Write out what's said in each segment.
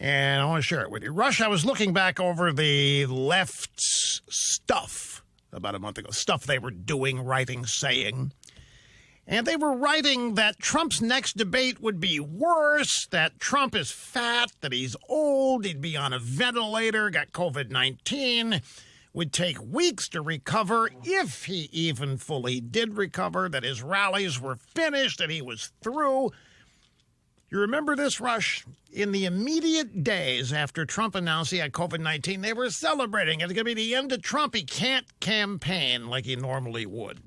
And I want to share it with you. Rush, I was looking back over the left's stuff about a month ago, stuff they were doing, writing, saying. And they were writing that Trump's next debate would be worse, that Trump is fat, that he's old, he'd be on a ventilator, got COVID-19, would take weeks to recover, if he even fully did recover, that his rallies were finished, that he was through. You remember this, Rush? In the immediate days after Trump announced he had COVID-19, they were celebrating. It's going to be the end of Trump. He can't campaign like he normally would.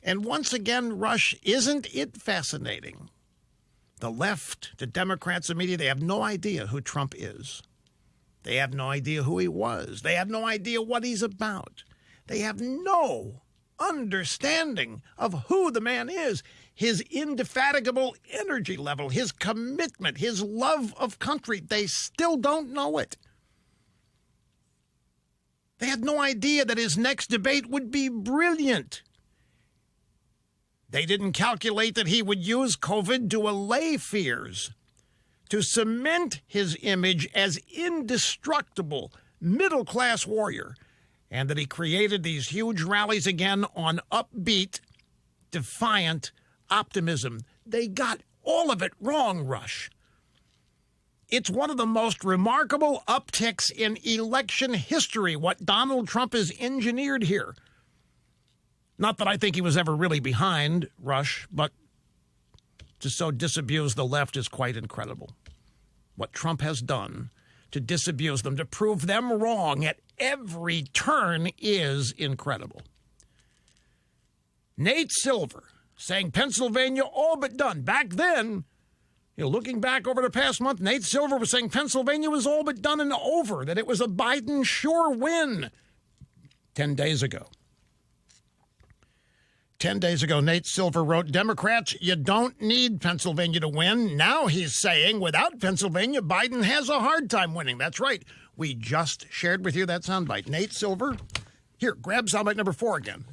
And once again, Rush, isn't it fascinating? The left, the Democrats, the media, they have no idea who Trump is. They have no idea who he was. They have no idea what he's about. They have no understanding of who the man is, his indefatigable energy level, his commitment, his love of country. They still don't know it. They had no idea that his next debate would be brilliant. They didn't calculate that he would use COVID to allay fears, to cement his image as indestructible middle-class warrior, and that he created these huge rallies again on upbeat, defiant optimism. They got all of it wrong, Rush. It's one of the most remarkable upticks in election history, what Donald Trump has engineered here. Not that I think he was ever really behind, Rush, but to so disabuse the left is quite incredible. What Trump has done to disabuse them, to prove them wrong at every turn is incredible. Nate Silver saying Pennsylvania all but done. Back then, looking back over the past month, Nate Silver was saying Pennsylvania was all but done and over, that it was a Biden sure win 10 days ago. 10 days ago, Nate Silver wrote, Democrats, you don't need Pennsylvania to win. Now he's saying, without Pennsylvania, Biden has a hard time winning. That's right. We just shared with you that soundbite. Nate Silver, here, grab soundbite number 4 again,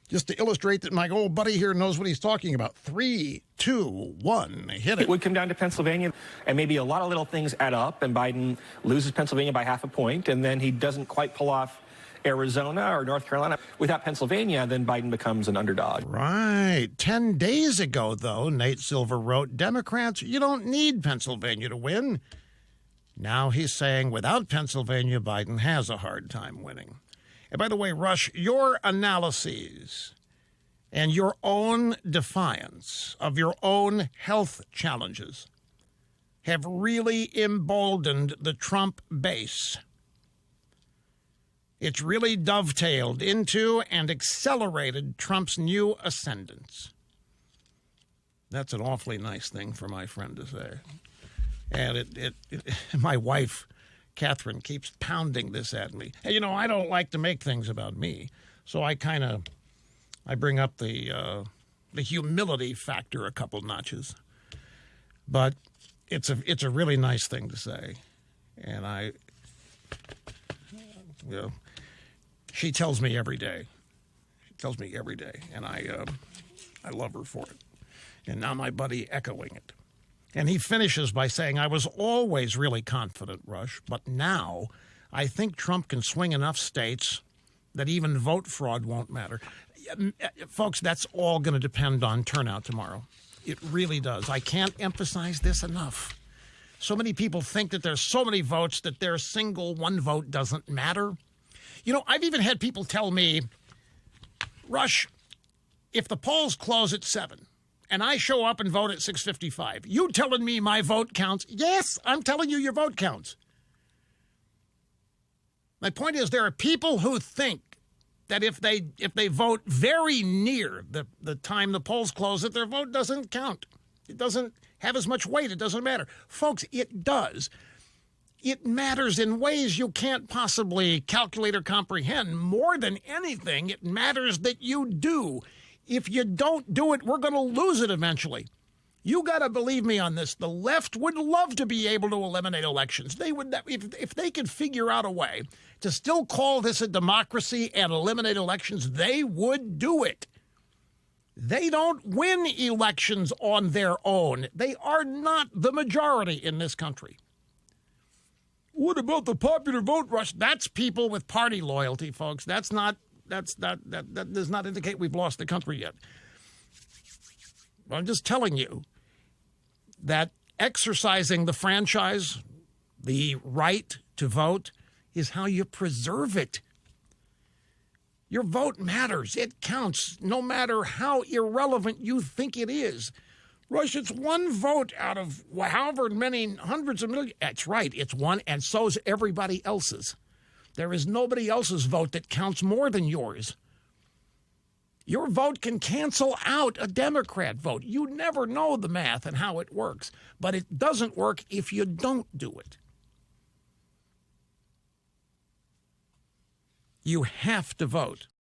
just to illustrate that my old buddy here knows what he's talking about. 3, 2, 1, hit it. It would come down to Pennsylvania, and maybe a lot of little things add up, and Biden loses Pennsylvania by half a point, and then he doesn't quite pull off Arizona or North Carolina. Without Pennsylvania, then Biden becomes an underdog. Right. 10 days ago, though, Nate Silver wrote, Democrats, you don't need Pennsylvania to win. Now he's saying without Pennsylvania, Biden has a hard time winning. And by the way, Rush, your analyses and your own defiance of your own health challenges have really emboldened the Trump base. It's really dovetailed into and accelerated Trump's new ascendance. That's an awfully nice thing for my friend to say. And my wife, Catherine, keeps pounding this at me. Hey, I don't like to make things about me. So I bring up the humility factor a couple notches. But it's a really nice thing to say. And she tells me every day. And I love her for it. And now my buddy echoing it. And he finishes by saying, I was always really confident, Rush, but now I think Trump can swing enough states that even vote fraud won't matter. Folks, that's all going to depend on turnout tomorrow. It really does. I can't emphasize this enough. So many people think that there's so many votes that their single one vote doesn't matter. I've even had people tell me, Rush, if the polls close at 7 and I show up and vote at 6:55, you telling me my vote counts? Yes, I'm telling you your vote counts. My point is there are people who think that if they vote very near the time the polls close, that their vote doesn't count. It doesn't have as much weight. It doesn't matter. Folks, it does. It matters in ways you can't possibly calculate or comprehend. More than anything, it matters that you do. If you don't do it, we're going to lose it eventually. You got to believe me on this. The left would love to be able to eliminate elections. They would, if they could figure out a way to still call this a democracy and eliminate elections, they would do it. They don't win elections on their own. They are not the majority in this country. What about the popular vote rush? That's people with party loyalty, folks. That does not indicate we've lost the country yet. I'm just telling you that exercising the franchise, the right to vote, is how you preserve it. Your vote matters. It counts, no matter how irrelevant you think it is. Rush, it's one vote out of however many hundreds of millions. That's right, it's one, and so's everybody else's. There is nobody else's vote that counts more than yours. Your vote can cancel out a Democrat vote. You never know the math and how it works, but it doesn't work if you don't do it. You have to vote.